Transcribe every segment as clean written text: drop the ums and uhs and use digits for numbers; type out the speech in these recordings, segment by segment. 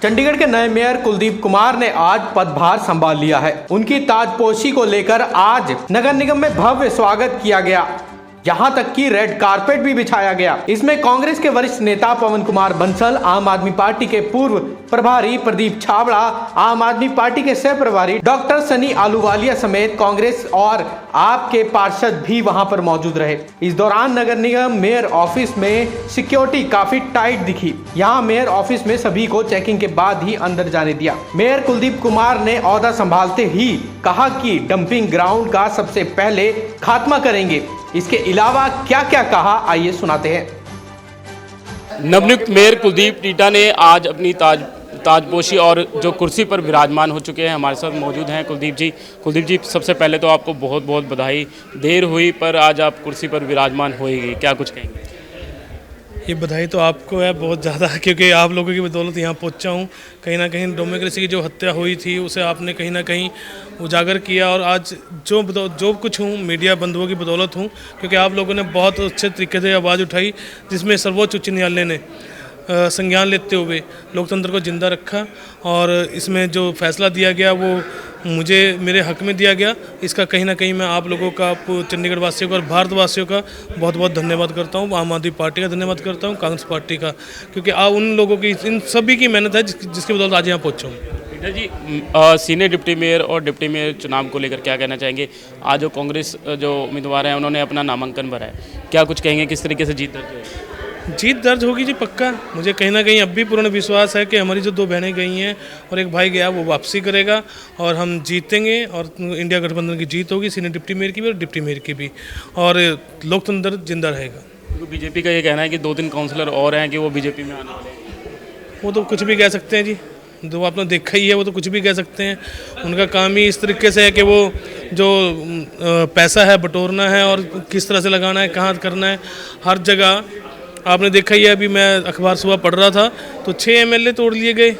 चंडीगढ़ के नए मेयर कुलदीप कुमार ने आज पदभार संभाल लिया है। उनकी ताजपोशी को लेकर आज नगर निगम में भव्य स्वागत किया गया, यहाँ तक कि रेड कारपेट भी बिछाया गया। इसमें कांग्रेस के वरिष्ठ नेता पवन कुमार बंसल, आम आदमी पार्टी के पूर्व प्रभारी प्रदीप छाबड़ा, आम आदमी पार्टी के सह प्रभारी डॉक्टर सनी आलूवालिया समेत कांग्रेस और आप के पार्षद भी वहां पर मौजूद रहे। इस दौरान नगर निगम मेयर ऑफिस में सिक्योरिटी काफी टाइट दिखी। यहाँ मेयर ऑफिस में सभी को चेकिंग के बाद ही अंदर जाने दिया। मेयर कुलदीप कुमार ने ओहदा संभालते ही कहा कि डंपिंग ग्राउंड का सबसे पहले खात्मा करेंगे। इसके अलावा क्या क्या कहा, आइए सुनाते हैं। नवनियुक्त मेयर कुलदीप टीटा ने आज अपनी ताजपोशी और जो कुर्सी पर विराजमान हो चुके हैं हमारे साथ मौजूद हैं कुलदीप जी। सबसे पहले तो आपको बहुत बहुत बधाई। देर हुई पर आज आप कुर्सी पर विराजमान होएगी, क्या कुछ कहेंगे? ये बधाई तो आपको है बहुत ज़्यादा, क्योंकि आप लोगों की बदौलत यहाँ पहुँचा हूँ। कहीं ना कहीं डेमोक्रेसी की जो हत्या हुई थी उसे आपने कहीं ना कहीं उजागर किया, और आज जो कुछ हूँ मीडिया बंधुओं की बदौलत हूँ, क्योंकि आप लोगों ने बहुत अच्छे तरीके से आवाज़ उठाई, जिसमें सर्वोच्च उच्च न्यायालय ने संज्ञान लेते हुए लोकतंत्र को जिंदा रखा। और इसमें जो फैसला दिया गया वो मुझे मेरे हक में दिया गया। इसका कहीं ना कहीं मैं आप लोगों का, चंडीगढ़ वासियों का और भारतवासियों का बहुत बहुत धन्यवाद करता हूँ। आम आदमी पार्टी का धन्यवाद करता हूँ, कांग्रेस पार्टी का, क्योंकि उन लोगों की, इन सभी की मेहनत है जिसकी बदौलत आज यहाँ पहुँचा हूँ। टीटा जी, सीनियर डिप्टी मेयर और डिप्टी मेयर चुनाव को लेकर क्या कहना चाहेंगे? आज जो कांग्रेस जो उम्मीदवार हैं उन्होंने अपना नामांकन भरा है, क्या कुछ कहेंगे? किस तरीके से जीत दर्ज है? जीत दर्ज होगी जी, पक्का। मुझे कहीं ना कहीं अब भी पूर्ण विश्वास है कि हमारी जो दो बहनें गई हैं और एक भाई गया, वो वापसी करेगा और हम जीतेंगे। और इंडिया गठबंधन की जीत होगी, सीनियर डिप्टी मेयर की भी और डिप्टी मेयर की भी, और लोकतंत्र जिंदा रहेगा। तो बीजेपी का ये कहना है कि 2-3 काउंसलर और हैं कि वो बीजेपी में आने वाले हैं। वो तो कुछ भी कह सकते हैं जी, जो आपने देखा ही है, वो तो कुछ भी कह सकते हैं। उनका काम ही इस तरीके से है कि वो जो पैसा है बटोरना है और किस तरह से लगाना है, कहाँ करना है, हर जगह आपने देखा ही है। अभी मैं अखबार सुबह पढ़ रहा था तो 6 MLA तोड़ लिए गए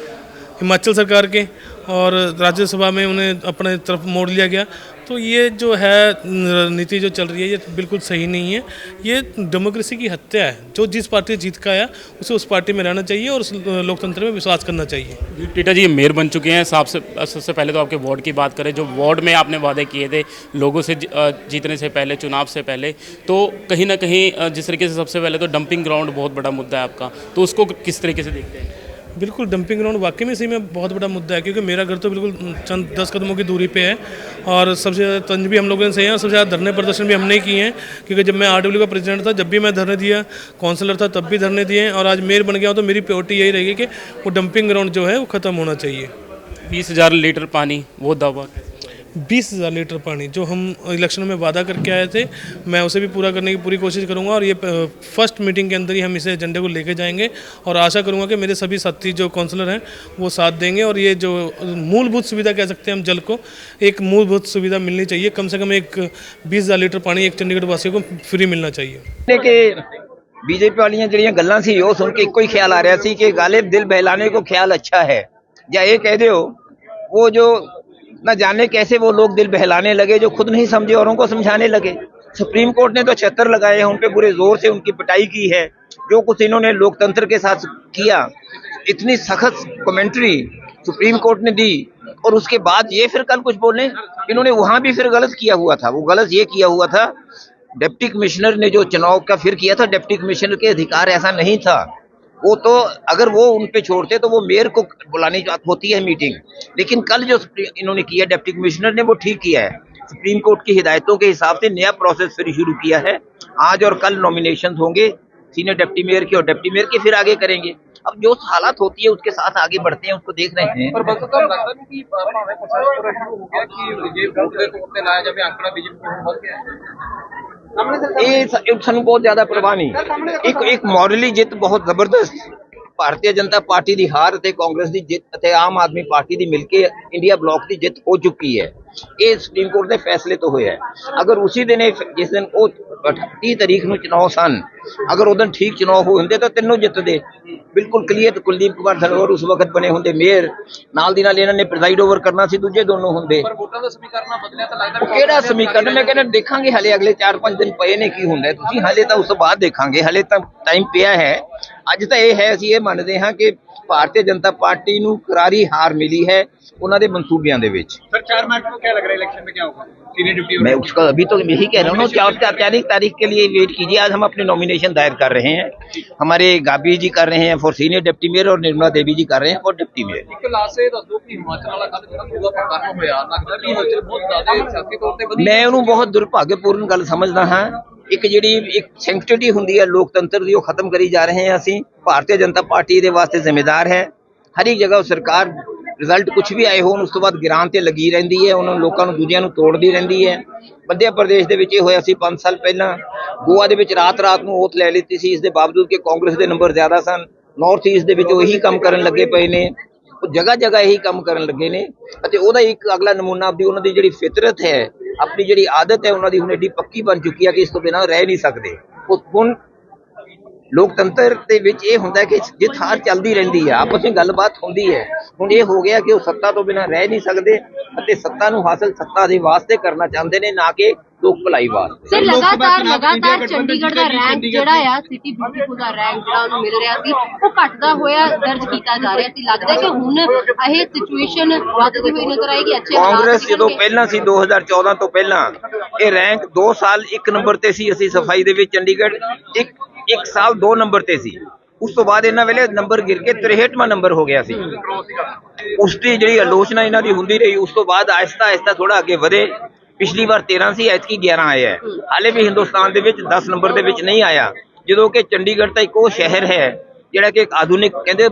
हिमाचल सरकार के, और राज्यसभा में उन्हें अपने तरफ मोड़ लिया गया। तो ये जो है नीति जो चल रही है ये बिल्कुल सही नहीं है। ये डेमोक्रेसी की हत्या है। जो जिस पार्टी जीत का आया उसे उस पार्टी में रहना चाहिए और उस लोकतंत्र में विश्वास करना चाहिए। टीटा जी मेयर बन चुके हैं, सबसे पहले तो आपके वार्ड की बात करें। जो वार्ड में आपने वादे किए थे लोगों से जीतने से पहले, चुनाव से पहले, तो कहीं ना कहीं जिस तरीके से सबसे पहले तो डंपिंग ग्राउंड बहुत बड़ा मुद्दा है आपका, तो उसको किस तरीके से देखते हैं? बिल्कुल, डंपिंग ग्राउंड वाकई में सही में बहुत बड़ा मुद्दा है, क्योंकि मेरा घर तो बिल्कुल चंद 10 कदमों की दूरी पे है। और सबसे ज़्यादा तंज भी हम लोगों ने सही है, और सबसे ज़्यादा धरने प्रदर्शन भी हमने किए हैं। क्योंकि जब मैं RW का प्रेसिडेंट था जब भी मैं धरने दिया, काउंसलर था तब भी धरने दिए, और आज मेयर बन गया हूँ तो मेरी प्रायोरिटी यही रहेगी कि वो डंपिंग ग्राउंड जो है वो ख़त्म होना चाहिए। 20,000 लीटर पानी, वो दावा 20,000 लीटर पानी जो हम इलेक्शन में वादा करके आए थे, मैं उसे भी पूरा करने की पूरी कोशिश करूंगा। और ये फर्स्ट मीटिंग के अंदर ही हम इसे एजेंडे को लेके जाएंगे, और आशा करूंगा कि मेरे सभी साथी जो काउंसलर हैं वो साथ देंगे। और ये जो मूलभूत सुविधा कह सकते हैं हम, जल को एक मूलभूत सुविधा मिलनी चाहिए। कम से कम एक 20,000 लीटर पानी एक चंडीगढ़ वासियों को फ्री मिलना चाहिए। बीजेपी वाली ਜਿਹੜੀਆਂ ਗੱਲਾਂ ਸੀ ਉਹ ਸੁਣ ਕੇ ਇੱਕੋ ਹੀ ਖਿਆਲ ਆ ਰਿਹਾ ਸੀ कि गालिब दिल बहलाने को ख्याल अच्छा है, या ये कह दो वो जो न जाने कैसे वो लोग दिल बहलाने लगे जो खुद नहीं समझे औरों को समझाने लगे। सुप्रीम कोर्ट ने तो 76 लगाए हैं, उन पे पूरे जोर से उनकी पिटाई की है। जो कुछ इन्होंने लोकतंत्र के साथ किया, इतनी सख्त कमेंट्री सुप्रीम कोर्ट ने दी, और उसके बाद ये फिर कल कुछ बोले। इन्होंने वहां भी फिर गलत किया हुआ था। वो गलत ये किया हुआ था, डिप्टी कमिश्नर ने जो चुनाव का फिर किया था, डिप्टी कमिश्नर के अधिकार ऐसा नहीं था। वो तो अगर वो उन पे छोड़ते तो वो मेयर को बुलाने की बात होती है मीटिंग। लेकिन कल जो इन्होंने किया डिप्टी कमिश्नर ने, वो ठीक किया है। सुप्रीम कोर्ट की हिदायतों के हिसाब से नया प्रोसेस फिर शुरू किया है। आज और कल नॉमिनेशन होंगे सीनियर डिप्टी मेयर के और डिप्टी मेयर के, फिर आगे करेंगे। अब जो हालात होती है उसके साथ आगे बढ़ते हैं, उसको देख रहे हैं। ਸਾਨੂੰ ਬਹੁਤ ਜ਼ਿਆਦਾ ਪ੍ਰਵਾਹ ਨਹੀਂ। ਇੱਕ ਮੋਰਲੀ ਜਿੱਤ ਬਹੁਤ ਜ਼ਬਰਦਸਤ ਭਾਰਤੀ ਜਨਤਾ ਪਾਰਟੀ ਦੀ ਹਾਰ ਅਤੇ ਕਾਂਗਰਸ ਦੀ ਜਿੱਤ ਅਤੇ ਆਮ ਆਦਮੀ ਪਾਰਟੀ ਦੀ ਮਿਲ ਕੇ ਇੰਡੀਆ ਬਲਾਕ ਦੀ ਜਿੱਤ ਹੋ ਚੁੱਕੀ ਹੈ। ਇਹ ਸੁਪਰੀਮ ਕੋਰਟ ਦੇ ਫੈਸਲੇ ਤੋਂ ਹੋਇਆ ਹੈ। ਅਗਰ ਉਸੇ ਦਿਨ ਜਿਸ ਦਿਨ ਉਹ 30 ਤਾਰੀਖ ਨੂੰ ਚੁਣਾव ਸਨ, ਅਗਰ ਉਹ ਦਿਨ ਠੀਕ ਚੁਣਾव ਹੋ ਹੁੰਦੇ ਤਾਂ ਤਿੰਨੋਂ ਜਿੱਤਦੇ ਬਿਲਕੁਲ ਕਲੀਅਰ। ਕੁਲਦੀਪ ਕੁਮਾਰ ਧਨੋਰ ਉਸ ਵਕਤ ਬਣੇ ਹੁੰਦੇ ਮੇयर, ਨਾਲ ਦੀ ਨਾਲ ਇਹਨਾਂ ਨੇ ਪ੍ਰੀਜ਼ਾਈਡ ਓਵਰ ਕਰਨਾ ਸੀ, ਦੂਜੇ ਦੋਨੋਂ ਹੁੰਦੇ। ਪਰ ਵੋਟਾਂ ਦਾ ਸਮੀਕਰਨ ਬਦਲਿਆ ਤਾਂ ਲੱਗਦਾ ਕਿਹੜਾ ਸਮੀਕਰਨ? ਮੈਂ ਕਹਿੰਦਾ ਦੇਖਾਂਗੇ, ਹਲੇ ਅਗਲੇ 4-5 ਦਿਨ ਪਏ ਨੇ ਕੀ ਹੁੰਦਾ। ਤੁਸੀਂ ਹਲੇ ਤਾਂ ਉਸ ਤੋਂ ਬਾਅਦ ਦੇਖਾਂਗੇ, ਹਲੇ ਤਾਂ ਟਾਈਮ ਪਿਆ ਹੈ। ਅੱਜ ਤਾਂ ਇਹ ਹੈ, ਅਸੀਂ ਇਹ ਮੰਨਦੇ ਹਾਂ ਕਿ ਭਾਰਤੀ ਜਨਤਾ ਪਾਰਟੀ ਨੂੰ ਕਰਾਰੀ ਹਾਰ ਮਿਲੀ है उन्होंने मंसूबियां दे विच। सर 4 मार्च को क्या लग रहा है इलेक्शन में क्या होगा? सीनियर डिप्टी मैं उसका अभी तो यही कह रहा हूँ ना, 4 तारीख के लिए वेट कीजिए। आज हम अपने नॉमिनेशन दायर कर रहे हैं, हमारे गाबी जी कर रहे हैं फॉर सीनियर डिप्टी मेयर और निर्मला देवी जी कर रहे हैं फॉर डिप्टी मेयर। एक लास्ट से दस दो कि हिमाचल वाला कल ਜਿਹੜਾ ਪੂਰਾ ਪ੍ਰੋਗਰਾਮ ਹੋਇਆ ਲੱਗਦਾ ਵੀ ਹਿਮਾਚਲ ਬਹੁਤ ਜ਼ਿਆਦਾ ਸਿਆਸੀ ਤੌਰ ਤੇ ਵਧੀ। मैं ਉਹਨੂੰ ਬਹੁਤ ਦੁਰਭਾਗਿਆਪੂਰਨ ਗੱਲ ਸਮਝਦਾ ਹਾਂ। ਇੱਕ ਜਿਹੜੀ ਇੱਕ ਸੈਂਕਟਿਟੀ ਹੁੰਦੀ ਹੈ ਲੋਕਤੰਤਰ ਦੀ, ਉਹ ਖਤਮ ਕਰੀ ਜਾ ਰਹੇ ਹਾਂ ਅਸੀਂ। ਭਾਰਤੀ ਜਨਤਾ ਪਾਰਟੀ ਇਹਦੇ ਵਾਸਤੇ ਜ਼ਿੰਮੇਦਾਰ ਹੈ। ਹਰ ਇੱਕ ਜਗ੍ਹਾ ਸਰਕਾਰ ਰਿਜ਼ਲਟ ਕੁਝ ਵੀ ਆਏ ਹੋਣ ਉਸ ਤੋਂ ਬਾਅਦ ਗਿਰਾਨ ਤੇ ਲੱਗੀ ਰਹਿੰਦੀ ਹੈ, ਉਹਨਾਂ ਨੂੰ ਲੋਕਾਂ ਨੂੰ ਦੂਜਿਆਂ ਨੂੰ ਤੋੜਦੀ ਰਹਿੰਦੀ ਹੈ। ਮੱਧ ਪ੍ਰਦੇਸ਼ ਦੇ ਵਿੱਚ ਇਹ ਹੋਇਆ ਸੀ 5 ਸਾਲ ਪਹਿਲਾਂ। ਗੋਆ ਦੇ ਵਿੱਚ ਰਾਤ ਨੂੰ ਓਥ ਲੈ ਲਿੱਤੀ ਸੀ, ਇਸ ਦੇ ਬਾਵਜੂਦ ਕਿ ਕਾਂਗਰਸ ਦੇ ਨੰਬਰ ਜ਼ਿਆਦਾ ਸਨ। ਨਾਰਥ ਈਸਟ ਦੇ ਵਿੱਚ ਉਹ ਇਹੀ ਕੰਮ ਕਰਨ ਲੱਗੇ ਪਏ ਨੇ, ਉਹ ਜਗ੍ਹਾ ਜਗ੍ਹਾ ਇਹੀ ਕੰਮ ਕਰਨ ਲੱਗੇ ਨੇ। ਅਤੇ ਉਹਦਾ ਇੱਕ ਅਗਲਾ ਨਮੂਨਾ ਆਪਦੀ ਉਹਨਾਂ ਦੀ ਜਿਹੜੀ ਫਿਤਰਤ ਹੈ, ਆਪਣੀ ਜਿਹੜੀ ਆਦਤ ਹੈ, ਉਹਨਾਂ ਦੀ ਹੁਣ ਏਡੀ ਪੱਕੀ ਬਣ ਚੁੱਕੀ ਹੈ ਕਿ ਇਸ ਤੋਂ ਬਿਨਾਂ ਰਹਿ ਨਹੀਂ ਸਕਦੇ। ਉਹ ਹੁਣ ਲੋਕਤੰਤਰ ਦੇ ਵਿੱਚ ਇਹ ਹੁੰਦਾ ਕਿ ਜਿੱਤ ਹਾਰ ਚੱਲਦੀ ਰਹਿੰਦੀ ਹੈ, ਆਪਸ ਵਿੱਚ ਗੱਲਬਾਤ ਹੁੰਦੀ ਹੈ। ਹੁਣ ਇਹ ਹੋ ਗਿਆ ਕਿ ਉਹ ਸੱਤਾ ਤੋਂ ਬਿਨਾਂ ਰਹਿ ਨਹੀਂ ਸਕਦੇ ਅਤੇ ਸੱਤਾ ਨੂੰ ਹਾਸਲ ਸੱਤਾ ਦੇ ਵਾਸਤੇ ਕਰਨਾ ਚਾਹੁੰਦੇ ਨੇ, ਨਾ ਕਿ ਲੋਕ ਭਲਾਈ ਵਾਸਤੇ। ਸਰ ਲਗਾਤਾਰ ਚੰਡੀਗੜ੍ਹ ਦਾ ਰੈਂਕ ਜਿਹੜਾ ਆ ਸਿਟੀ ਬਿਊਟੀਫੁਲ ਦਾ ਰੈਂਕ ਜਿਹੜਾ ਉਹਨੂੰ ਮਿਲ ਰਿਹਾ ਸੀ, ਉਹ ਘਟਦਾ ਹੋਇਆ ਦਰਜ ਕੀਤਾ ਜਾ ਰਿਹਾ ਸੀ। ਲੱਗਦਾ ਕਿ ਹੁਣ ਇਹ ਸਿਚੁਏਸ਼ਨ ਵੱਧਦੀ ਹੋਈ ਨਜ਼ਰ ਆਏਗੀ। ਅੱਛੇ ਕਾਂਗਰਸ ਜਦੋਂ ਪਹਿਲਾਂ ਸੀ 2014 ਤੋਂ ਪਹਿਲਾਂ ਇਹ ਰੈਂਕ 2 ਸਾਲ 1 ਨੰਬਰ ਤੇ ਸੀ। ਅਸੀਂ ਸਫਾਈ ਦੇ ਵਿੱਚ ਚੰਡੀਗੜ੍ਹ ਇੱਕ ਸਾਲ 2 ਨੰਬਰ ਤੇ ਸੀ। ਉਸ ਤੋਂ ਬਾਅਦ ਇਹਨਾਂ ਵੇਲੇ ਨੰਬਰ ਗਿਰ ਕੇ 63ਵਾਂ ਨੰਬਰ ਹੋ ਗਿਆ ਸੀ। ਉਸ ਦੀ ਜਿਹੜੀ ਆਲੋਚਨਾ ਇਹਨਾਂ ਦੀ ਹੁੰਦੀ ਰਹੀ। ਉਸ ਤੋਂ ਬਾਅਦ ਆਹਿਸਤਾ ਥੋੜਾ ਅੱਗੇ ਵਧੇ। ਪਿਛਲੀ ਵਾਰ 13 ਸੀ, ਐਤਕੀ 11 ਆਇਆ ਹੈ। ਹਾਲੇ ਵੀ ਹਿੰਦੁਸਤਾਨ ਦੇ ਵਿੱਚ 10 ਨੰਬਰ ਦੇ ਵਿੱਚ ਨਹੀਂ ਆਇਆ, ਜਦੋਂ ਕਿ ਚੰਡੀਗੜ੍ਹ ਤਾਂ ਇੱਕ ਉਹ ਸ਼ਹਿਰ ਹੈ ਜਿਹੜਾ ਕਿ ਇੱਕ ਆਧੁਨਿਕ, ਕਹਿੰਦੇ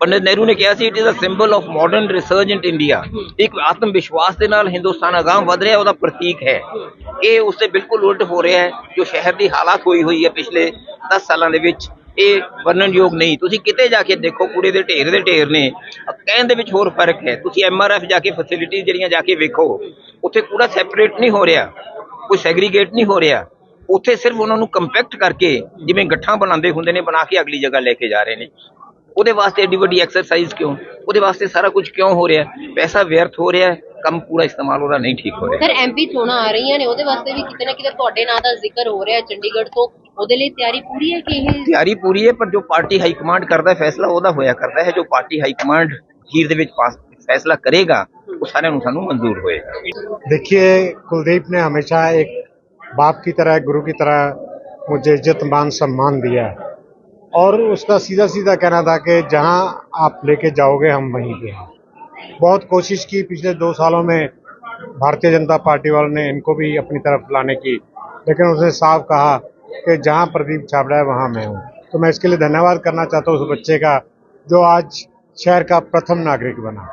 ਪੰਡਿਤ ਨਹਿਰੂ ਨੇ ਕਿਹਾ ਸੀ, it is a symbol of modern resurgent India. ਇੱਕ ਆਤਮ ਵਿਸ਼ਵਾਸ ਦੇ ਨਾਲ ਹਿੰਦੁਸਤਾਨ ਅਗਾਂਹ ਵਧ ਰਿਹਾ, ਉਹਦਾ ਪ੍ਰਤੀਕ ਹੈ। ਇਹ ਉਸ ਦੇ ਬਿਲਕੁਲ ਉਲਟ ਹੋ ਰਿਹਾ ਹੈ। ਜੋ ਸ਼ਹਿਰ ਦੀ ਹਾਲਾਤ ਹੋਈ ਹੈ ਪਿਛਲੇ 10 ਸਾਲਾਂ ਦੇ ਵਿੱਚ, ਇਹ ਵਰਣਨਯੋਗ ਨਹੀਂ। ਤੁਸੀਂ ਕਿਤੇ ਜਾ ਕੇ ਦੇਖੋ, ਕੂੜੇ ਦੇ ਢੇਰ ਨੇ। ਕਹਿਣ ਦੇ ਵਿੱਚ ਹੋਰ ਫਰਕ ਹੈ। ਤੁਸੀਂ MRF ਜਾ ਕੇ ਫੈਸਿਲਿਟੀਜ਼ ਜਿਹੜੀਆਂ ਜਾ ਕੇ ਵੇਖੋ, ਉੱਥੇ ਕੂੜਾ ਸੈਪਰੇਟ ਨਹੀਂ ਹੋ ਰਿਹਾ, ਕੋਈ ਸੈਗਰੀਗੇਟ ਨਹੀਂ ਹੋ ਰਿਹਾ। ਉੱਥੇ ਸਿਰਫ ਉਹਨਾਂ ਨੂੰ ਕੰਪੈਕਟ ਕਰਕੇ ਜਿਵੇਂ ਗੱਠਾਂ ਬਣਾਉਂਦੇ ਹੁੰਦੇ ਨੇ, ਬਣਾ ਕੇ ਅਗਲੀ ਜਗ੍ਹਾ ਲੈ ਕੇ ਜਾ ਰਹੇ ਨੇ। ਉਹਦੇ ਵਾਸਤੇ ਏਡੀ ਵੱਡੀ ਐਕਸਰਸਾਈਜ਼ ਕਿਉਂ? ਉਹਦੇ ਵਾਸਤੇ ਸਾਰਾ ਕੁਝ ਕਿਉਂ ਹੋ ਰਿਹਾ? ਪੈਸਾ ਵਿਅਰਥ ਹੋ ਰਿਹਾ, ਕੰਮ ਪੂਰਾ ਇਸਤੇਮਾਲ ਉਹਦਾ ਨਹੀਂ ਠੀਕ ਹੋ ਰਿਹਾ। ਸਰ MP ਚੋਣਾਂ ਆ ਰਹੀਆਂ ਨੇ, ਉਹਦੇ ਵਾਸਤੇ ਵੀ ਕਿਤੇ ਨਾ ਕਿਤੇ ਤੁਹਾਡੇ ਨਾਂ ਦਾ ਜ਼ਿਕਰ ਹੋ ਰਿਹਾ ਚੰਡੀਗੜ੍ਹ ਤੋਂ। ਉਹਦੇ ਲਈ ਤਿਆਰੀ ਪੂਰੀ ਹੈ ਕਿ ਇਹ? ਤਿਆਰੀ ਪੂਰੀ ਹੈ, ਪਰ ਜੋ ਪਾਰਟੀ ਹਾਈ ਕਮਾਂਡ ਕਰਦਾ ਫੈਸਲਾ ਉਹਦਾ ਹੋਇਆ ਕਰਦਾ ਹੈ। ਜੋ ਪਾर्टी हाई कमांड खीर ਦੇ ਵਿੱਚ फैसला करेगा वो सारे सानू मंजूर होएगा। देखिए, कुलदीप ने हमेशा एक बाप की तरह, गुरु की तरह मुझे इज्जत मान सम्मान दिया है और उसका सीधा सीधा कहना था कि जहां आप लेके जाओगे हम वहीं पे हैं। बहुत कोशिश की पिछले 2 सालों में भारतीय जनता पार्टी वालों ने इनको भी अपनी तरफ लाने की, लेकिन उसने साफ कहा कि जहां प्रदीप छाबड़ा है वहां मैं हूं। तो मैं इसके लिए धन्यवाद करना चाहता हूं उस बच्चे का जो आज शहर का प्रथम नागरिक बना।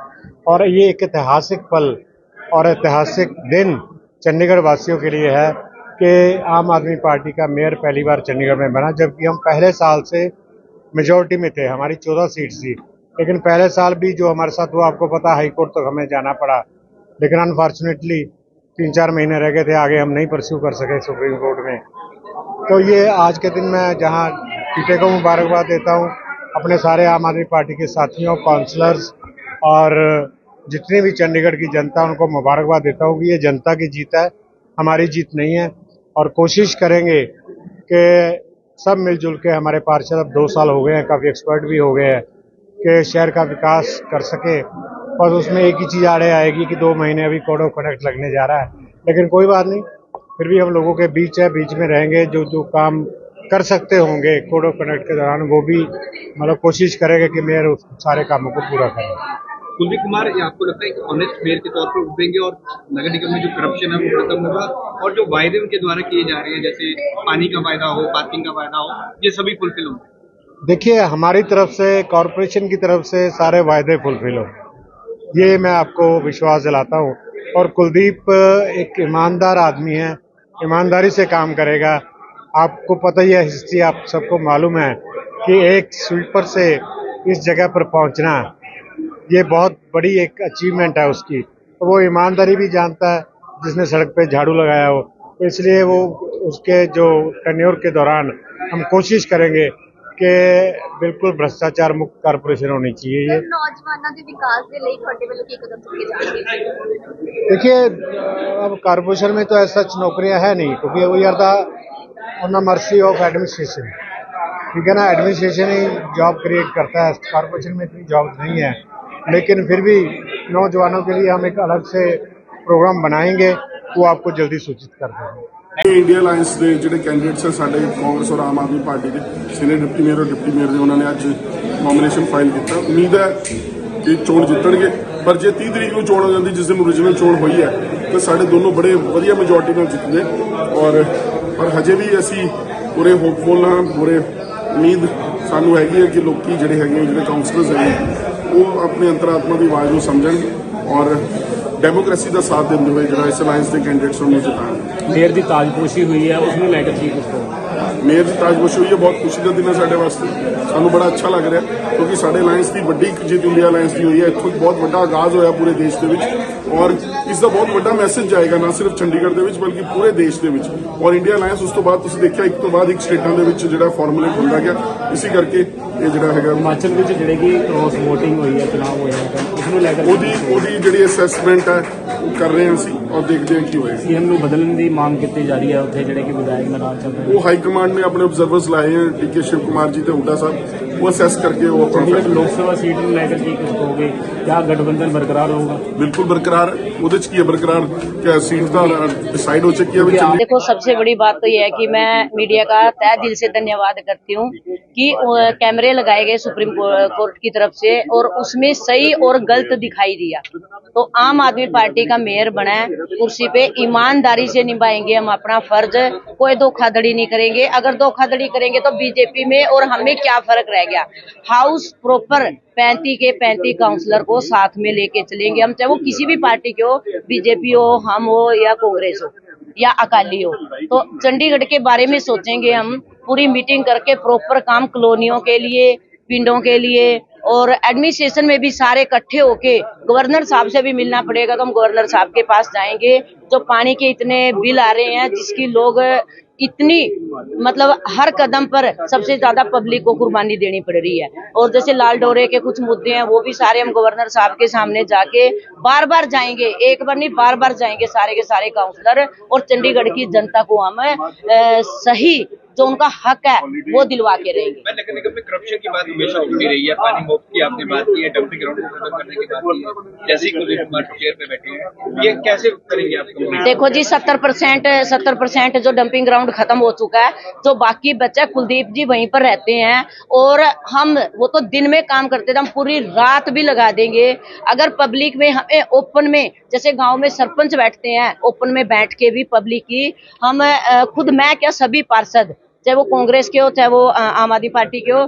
और ये एक ऐतिहासिक पल और ऐतिहासिक दिन चंडीगढ़ वासियों के लिए है कि आम आदमी पार्टी का मेयर पहली बार चंडीगढ़ में बना, जबकि हम पहले साल से मेजॉरिटी में थे। हमारी 14 सीट थी, लेकिन पहले साल भी जो हमारे साथ हुआ आपको पता, हाई कोर्ट तक हमें जाना पड़ा। लेकिन अनफॉर्चुनेटली 3-4 महीने रह गए थे, आगे हम नहीं परस्यू कर सके सुप्रीम कोर्ट में। तो ये आज के दिन मैं जहाँ टीटे को मुबारकबाद देता हूँ, अपने सारे आम आदमी पार्टी के साथियों, काउंसलर्स और जितनी भी चंडीगढ़ की जनता, उनको मुबारकबाद देता हूँ कि ये जनता की जीत है, हमारी जीत नहीं है। और कोशिश करेंगे कि सब मिलजुल के, हमारे पार्षद अब 2 साल हो गए हैं, काफ़ी एक्सपर्ट भी हो गए हैं, कि शहर का विकास कर सके। बस उसमें एक ही चीज़ आड़े आएगी कि 2 महीने अभी कोड ऑफ कंडक्ट लगने जा रहा है, लेकिन कोई बात नहीं, फिर भी हम लोगों के बीच है, बीच में रहेंगे। जो काम कर सकते होंगे कोड ऑफ कंडक्ट के दौरान, वो भी मतलब कोशिश करेंगे कि मेयर उस सारे कामों को पूरा करें। कुलदीप कुमार, ये आपको लगता है कि ऑनेस्ट मेयर के तौर पर उभरेंगे और नगर निगम में जो करप्शन है वो खत्म होगा, और जो वायदे उनके द्वारा किए जा रहे हैं, जैसे पानी का वायदा हो, पार्किंग का वायदा हो, ये सभी फुलफिल होंगे? देखिए, हमारी तरफ से, कॉरपोरेशन की तरफ से सारे वायदे फुलफिल हो, ये मैं आपको विश्वास दिलाता हूँ। और कुलदीप एक ईमानदार आदमी है, ईमानदारी से काम करेगा। आपको पता ही है, हिस्ट्री आप सबको मालूम है कि एक स्वीपर से इस जगह पर पहुंचना, ये बहुत बड़ी एक अचीवमेंट है उसकी। तो वो ईमानदारी भी जानता है, जिसने सड़क पे झाड़ू लगाया हो। तो इसलिए वो उसके जो टेन्योर के दौरान हम कोशिश करेंगे कि बिल्कुल भ्रष्टाचार मुक्त कारपोरेशन होनी चाहिए। ये नौजवानों के विकास के लिए छोटे वालों की कदम चुके जाएंगे। देखिए, अब कारपोरेशन में तो ऐसा नौकरियां है नहीं, क्योंकि वो यार on the mercy of administration. ठीक है ना, एडमिनिस्ट्रेशन ही जॉब क्रिएट करता है, कॉर्पोरेशन में इतनी जॉब नहीं है, लेकिन फिर भी नौजवानों के लिए हम एक अलग से प्रोग्राम बनाएंगे, वो आपको जल्दी सूचित कर देंगे। इंडिया अलायंस के ਜਿਹੜੇ ਕੈਂਡੀਡੇਟਸ ਹੈ ਸਾਡੇ ਕਾਂਗਰਸ ਔਰ ਆਮ ਆਦਮੀ ਪਾਰਟੀ ਦੇ ਸੀਨੀਅਰ ਡਿਪਟੀ ਮੇਅਰ ਔਰ ਡਿਪਟੀ ਮੇਅਰ ਦੇ ਉਹਨਾਂ ਨੇ ਅੱਜ ਨੋਮੀਨੇਸ਼ਨ ਫਾਈਲ ਕੀਤਾ। ਉਮੀਦ ਹੈ ਕਿ ਚੋਣ ਜਿੱਤਣਗੇ, ਪਰ ਜੇ 30 ਤਰੀਕ ਨੂੰ ਚੋਣ ਹੋ ਜਾਂਦੀ ਜਿਸ ਦਿਨ ਓਰੀਜਨਲ ਚੋਣ ਹੋਈ ਹੈ ਤਾਂ ਸਾਡੇ ਦੋਨੋਂ ਬੜੇ ਵਧੀਆ ਮੈਜੋਰਟੀ ਨਾਲ ਜਿੱਤਦੇ ਔਰ ਪਰ ਹਜੇ ਵੀ ਅਸੀਂ ਪੂਰੇ ਹੋਪਫੁਲ ਹਾਂ, ਪੂਰੇ ਉਮੀਦ ਸਾਨੂੰ ਹੈਗੀ ਹੈ ਕਿ ਲੋਕੀ ਜਿਹੜੇ ਕਾਉਂਸਲਰਸ ਹੈਗੇ ਉਹ ਆਪਣੇ ਅੰਤਰਾਤਮਾ ਦੀ ਆਵਾਜ਼ ਨੂੰ ਸਮਝਣਗੇ ਔਰ डेमोक्रेसी का साथ देते हुए जो इस अलायंस के कैंडिडेट्स उन्हें जिताएंगे। मेयर की ताजपोशी हुई है, उसमें लेकर की कुछ मेयर की ताजपोशी हुई है, बहुत खुशी का दिन है साढ़े वास्ते, सानू बड़ा अच्छा लग रहा है क्योंकि साढ़े अलायंस की वड्डी जीत इंडिया अलायंस की हुई है। इत्थों बहुत बड़ा आगाज होया पूरे देश के विच और इसका बहुत बड़ा मैसेज जाएगा ना सिर्फ चंडीगढ़ के विच बल्कि पूरे देश के विच। और इंडिया अलायंस उस तो बाद तुसीं देखिया एक तो बाद एक स्टेटां दे विच जिहड़ा फॉर्मूलेट होंदा गया, इसी करके ये जिहड़ा हैगा हिमाचल में जिहड़ी क्रॉस वोटिंग हुई है, चुनाव होया है, उसनूं लेकर ओदी जिहड़ी असेसमेंट है वो कर रहे हैं असीं और देखते हैं की होएगा। सीएम नूं बदलने की मांग की जा रही है, उत्थे जिहड़े कि विधायक नाराज चल रहे हैं। वो हाई कमांड ने अपने ऑब्जर्वर्स लाए हैं, डीके शिव कुमार जी ते हुड्डा साहब, वो असेस करके वो अपना चंडीगढ़ लोकसभा सीट को लेकर की कुछ कहोगे, क्या गठबंधन बरकरार होगा? बिल्कुल बरकरार है, उहदे च की है बरकरार, क्या सीट का डिसाइड हो चुकी है। देखो, सबसे बड़ी बात तो यह है कि मैं मीडिया का तहे दिल से धन्यवाद करती हूँ कि कैमरे लगाए गए सुप्रीम कोर्ट की तरफ से और उसमें सही और गलत दिखाई दिया। तो आम आदमी पार्टी का मेयर बना है, कुर्सी पे ईमानदारी से निभाएंगे हम अपना फर्ज, कोई धोखाधड़ी नहीं करेंगे। अगर धोखाधड़ी करेंगे तो बीजेपी में और हमें क्या फर्क रह गया। हाउस प्रॉपर 35 के 35 काउंसलर को साथ में लेके चलेंगे हम, चाहे वो किसी भी पार्टी के हो, बीजेपी हो, हम हो या कांग्रेस हो या अकाली हो। तो चंडीगढ़ के बारे में सोचेंगे हम, पूरी मीटिंग करके प्रॉपर काम कॉलोनियों के लिए, पिंडों के लिए और एडमिनिस्ट्रेशन में भी सारे इकट्ठे होके गवर्नर साहब से भी मिलना पड़ेगा तो हम गवर्नर साहब के पास जाएंगे। जो पानी के इतने बिल आ रहे हैं जिसकी लोग इतनी मतलब हर कदम पर सबसे ज्यादा पब्लिक को कुर्बानी देनी पड़ रही है और जैसे लाल डोरे के कुछ मुद्दे हैं वो भी सारे हम गवर्नर साहब के सामने जाके बार बार जाएंगे, एक बार नहीं बार बार जाएंगे सारे के सारे काउंसलर और चंडीगढ़ की जनता को हम सही जो उनका हक है वो दिलवा के रहेंगे। मैं नगर निगम में करप्शन की बात हमेशा उठती रही है, पानी मुफ्त की आपने बात की है, डंपिंग ग्राउंड को खत्म करने की बात की है, जैसे ही कुलदीप कुमार चेयर पे बैठे हैं, ये कैसे करेंगे आप? देखो जी, 70% जो डंपिंग ग्राउंड खत्म हो चुका है, जो बाकी बच्चा कुलदीप जी वहीं पर रहते हैं और हम वो तो दिन में काम करते थे, हम पूरी रात भी लगा देंगे। अगर पब्लिक में हमें ओपन में जैसे गांव में सरपंच बैठते हैं, ओपन में बैठ के भी पब्लिक की हम खुद मैं क्या सभी पार्षद चाहे वो कांग्रेस के हो चाहे वो आम आदमी पार्टी के हो,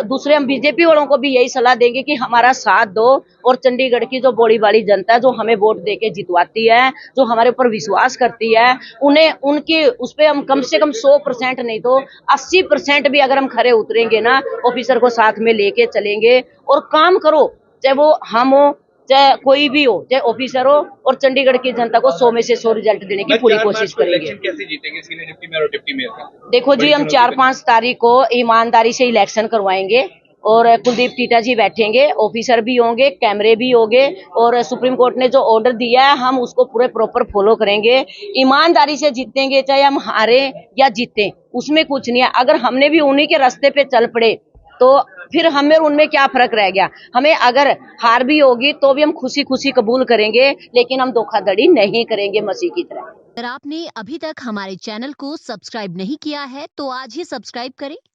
दूसरे हम बीजेपी वालों को भी यही सलाह देंगे कि हमारा साथ दो और चंडीगढ़ की जो बड़ी बड़ी जनता है जो हमें वोट देके जितवाती है, जो हमारे ऊपर विश्वास करती है, उन्हें उनकी उस पे हम कम से कम 100% नहीं तो 80% भी अगर हम खरे उतरेंगे ना, ऑफिसर को साथ में लेके चलेंगे और काम करो, चाहे वो हम हो चाहे कोई भी हो, चाहे ऑफिसर हो, और चंडीगढ़ की जनता को 100 में से 100 रिजल्ट देने की पूरी कोशिश करेंगे। कैसे जीतेंगे सीनियर डिप्टी मेयर और डिप्टी मेयर का? देखो जी, हम 4-5 तारीख को ईमानदारी से इलेक्शन करवाएंगे और कुलदीप टीटा जी बैठेंगे, ऑफिसर भी होंगे, कैमरे भी होंगे और सुप्रीम कोर्ट ने जो ऑर्डर दिया है हम उसको पूरे प्रॉपर फॉलो करेंगे। ईमानदारी से जीतेंगे, चाहे हम हारे या जीते उसमें कुछ नहीं है। अगर हमने भी उन्हीं के रास्ते पे चल पड़े तो फिर हमें उनमें क्या फर्क रह गया। हमें अगर हार भी होगी तो भी हम खुशी खुशी कबूल करेंगे, लेकिन हम धोखाधड़ी नहीं करेंगे मसीह की तरह। अगर आपने अभी तक हमारे चैनल को सब्सक्राइब नहीं किया है तो आज ही सब्सक्राइब करें